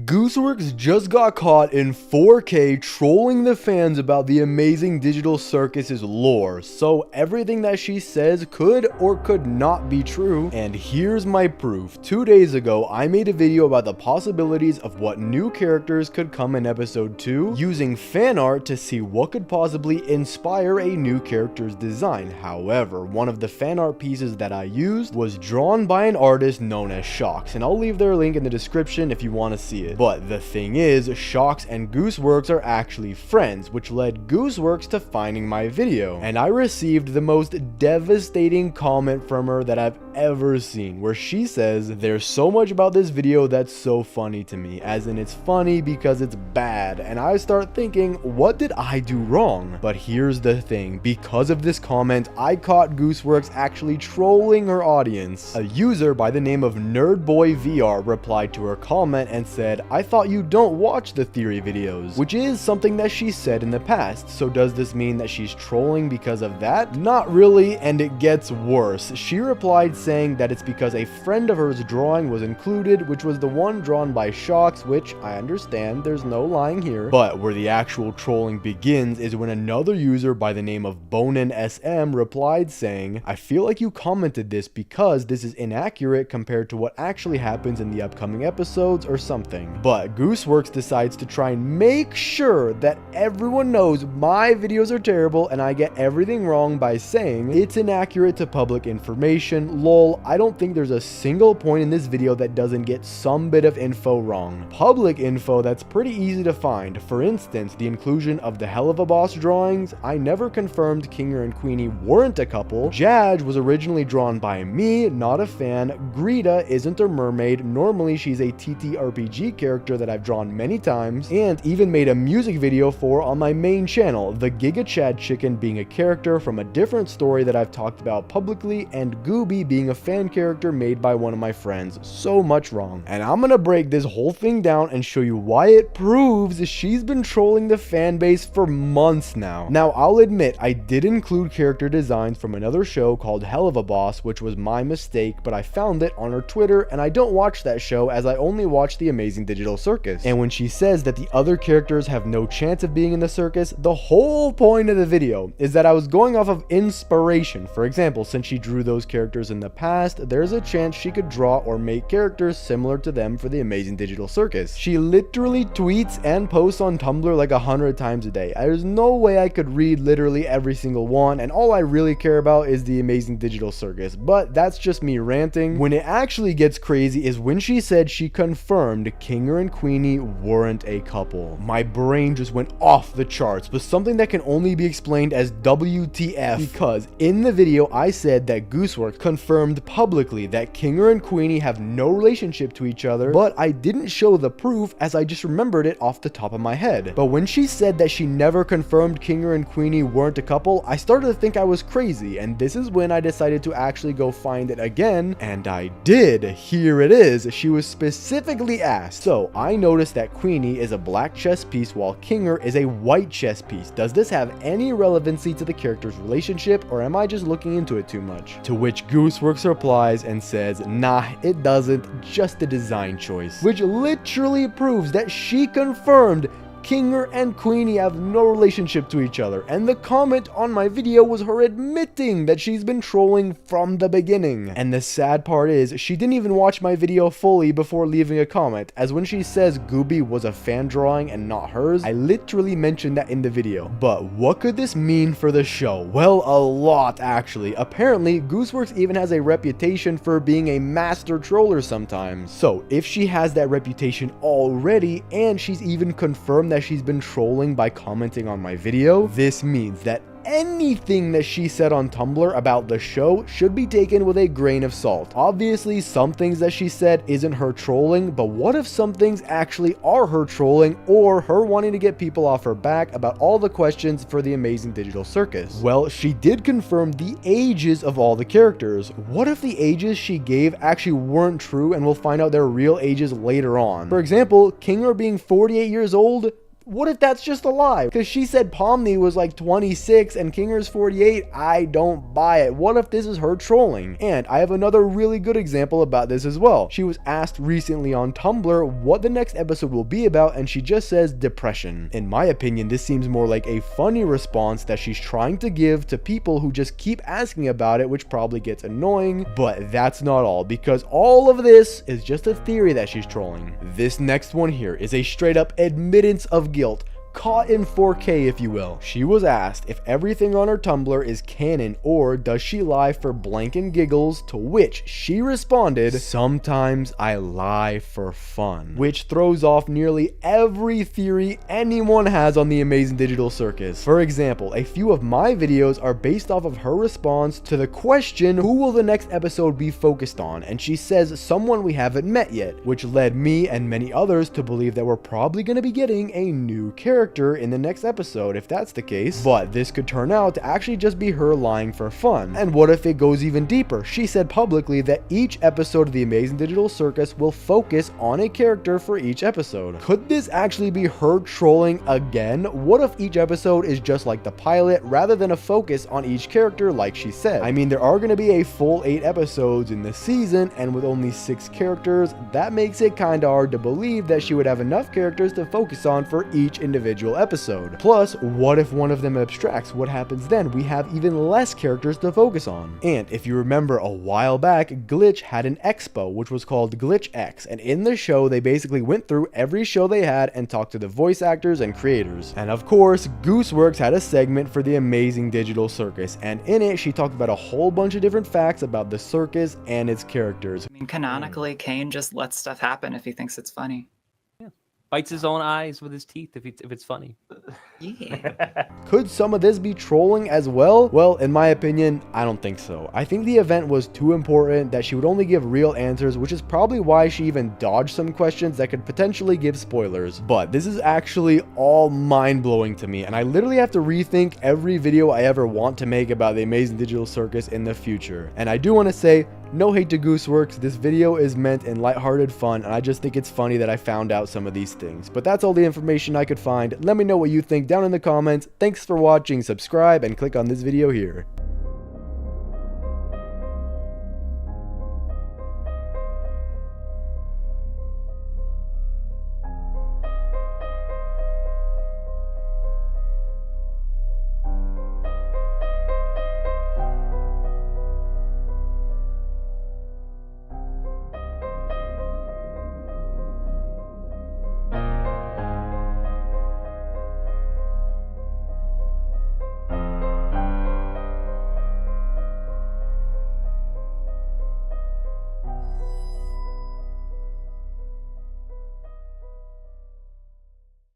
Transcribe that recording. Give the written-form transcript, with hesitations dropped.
Gooseworx just got caught in 4K trolling the fans about the Amazing Digital Circus's lore, so everything that she says could or could not be true, and here's my proof. 2 days ago, I made a video about the possibilities of what new characters could come in episode 2, using fan art to see what could possibly inspire a new character's design. However, one of the fan art pieces that I used was drawn by an artist known as Shocks, and I'll leave their link in the description if you want to see it. But the thing is, Shocks and Gooseworx are actually friends, which led Gooseworx to finding my video, and I received the most devastating comment from her that I've ever seen, where she says, "There's so much about this video that's so funny to me," as in it's funny because it's bad, and I start thinking, what did I do wrong? But here's the thing, because of this comment, I caught Gooseworx actually trolling her audience. A user by the name of NerdBoyVR replied to her comment and said, "I thought you don't watch the theory videos," which is something that she said in the past. So does this mean that she's trolling because of that? Not really, and it gets worse. She replied saying that it's because a friend of hers drawing was included, which was the one drawn by Shocks, which I understand, there's no lying here. But where the actual trolling begins is when another user by the name of BonenSM replied saying, "I feel like you commented this because this is inaccurate compared to what actually happens in the upcoming episodes or something." But Gooseworx decides to try and make sure that everyone knows my videos are terrible and I get everything wrong by saying it's inaccurate to public information. Lol, I don't think there's a single point in this video that doesn't get some bit of info wrong. Public info that's pretty easy to find. For instance, the inclusion of the Hell of a Boss drawings. I never confirmed Kinger and Queenie weren't a couple. Jaj was originally drawn by me, not a fan. Greta isn't a mermaid. Normally she's a TTRPG character that I've drawn many times and even made a music video for on my main channel, the Giga Chad Chicken being a character from a different story that I've talked about publicly, and Gooby being a fan character made by one of my friends. So much wrong. And I'm gonna break this whole thing down and show you why it proves she's been trolling the fan base for months now. Now, I'll admit I did include character designs from another show called Hell of a Boss, which was my mistake, but I found it on her Twitter, and I don't watch that show as I only watch the Amazing Digital Circus. And when she says that the other characters have no chance of being in the circus, the whole point of the video is that I was going off of inspiration. For example, since she drew those characters in the past, there's a chance she could draw or make characters similar to them for the Amazing Digital Circus. She literally tweets and posts on Tumblr like 100 times a day. There's no way I could read literally every single one, and all I really care about is the Amazing Digital Circus, but that's just me ranting. When it actually gets crazy is when she said she confirmed Kinger and Queenie weren't a couple. My brain just went off the charts, but something that can only be explained as WTF, because in the video I said that Gooseworx confirmed publicly that Kinger and Queenie have no relationship to each other, but I didn't show the proof as I just remembered it off the top of my head. But when she said that she never confirmed Kinger and Queenie weren't a couple, I started to think I was crazy, and this is when I decided to actually go find it again, and I did. Here it is. She was specifically asked. So I noticed that Queenie is a black chess piece while Kinger is a white chess piece. Does this have any relevancy to the character's relationship, or am I just looking into it too much? To which Gooseworx replies and says, "Nah, it doesn't, just a design choice," which literally proves that she confirmed Kinger and Queenie have no relationship to each other, and the comment on my video was her admitting that she's been trolling from the beginning. And the sad part is, she didn't even watch my video fully before leaving a comment, as when she says Gooby was a fan drawing and not hers, I literally mentioned that in the video. But what could this mean for the show? Well, a lot actually. Apparently, Gooseworx even has a reputation for being a master troller sometimes. So if she has that reputation already, and she's even confirmed that she's been trolling by commenting on my video, this means that anything that she said on Tumblr about the show should be taken with a grain of salt. Obviously, some things that she said isn't her trolling, but what if some things actually are her trolling, or her wanting to get people off her back about all the questions for the Amazing Digital Circus? Well, she did confirm the ages of all the characters. What if the ages she gave actually weren't true and we'll find out their real ages later on? For example, Kinger being 48 years old, What if that's just a lie? Because she said Pomni was like 26 and Kinger's 48. I don't buy it. What if this is her trolling? And I have another really good example about this as well. She was asked recently on Tumblr what the next episode will be about, and she just says depression. In my opinion, this seems more like a funny response that she's trying to give to people who just keep asking about it, which probably gets annoying, but that's not all, because all of this is just a theory that she's trolling. This next one here is a straight up admittance of guilt. Caught in 4K, if you will. She was asked if everything on her Tumblr is canon or does she lie for blank and giggles, to which she responded, "Sometimes I lie for fun," which throws off nearly every theory anyone has on the Amazing Digital Circus. For example, a few of my videos are based off of her response to the question, who will the next episode be focused on? And she says someone we haven't met yet, which led me and many others to believe that we're probably going to be getting a new character in the next episode if that's the case, but this could turn out to actually just be her lying for fun. And what if it goes even deeper? She said publicly that each episode of the Amazing Digital Circus will focus on a character for each episode. Could this actually be her trolling again? What if each episode is just like the pilot rather than a focus on each character like she said? I mean, there are going to be a full 8 episodes in the season, and with only 6 characters, that makes it kinda hard to believe that she would have enough characters to focus on for each individual episode. Plus, what if one of them abstracts? What happens then? We have even less characters to focus on. And if you remember a while back, Glitch had an expo which was called Glitch X, and in the show they basically went through every show they had and talked to the voice actors and creators. And of course, Gooseworx had a segment for the Amazing Digital Circus, and in it she talked about a whole bunch of different facts about the circus and its characters. I mean, canonically, Kane just lets stuff happen if he thinks it's funny. Bites his own eyes with his teeth if it's funny. Yeah. Could some of this be trolling as well? Well, in my opinion, I don't think so. I think the event was too important that she would only give real answers, which is probably why she even dodged some questions that could potentially give spoilers. But this is actually all mind-blowing to me, and I literally have to rethink every video I ever want to make about the Amazing Digital Circus in the future. And I do want to say, no hate to Gooseworx, this video is meant in lighthearted fun, and I just think it's funny that I found out some of these things. But that's all the information I could find. Let me know what you think down in the comments. Thanks for watching, subscribe, and click on this video here.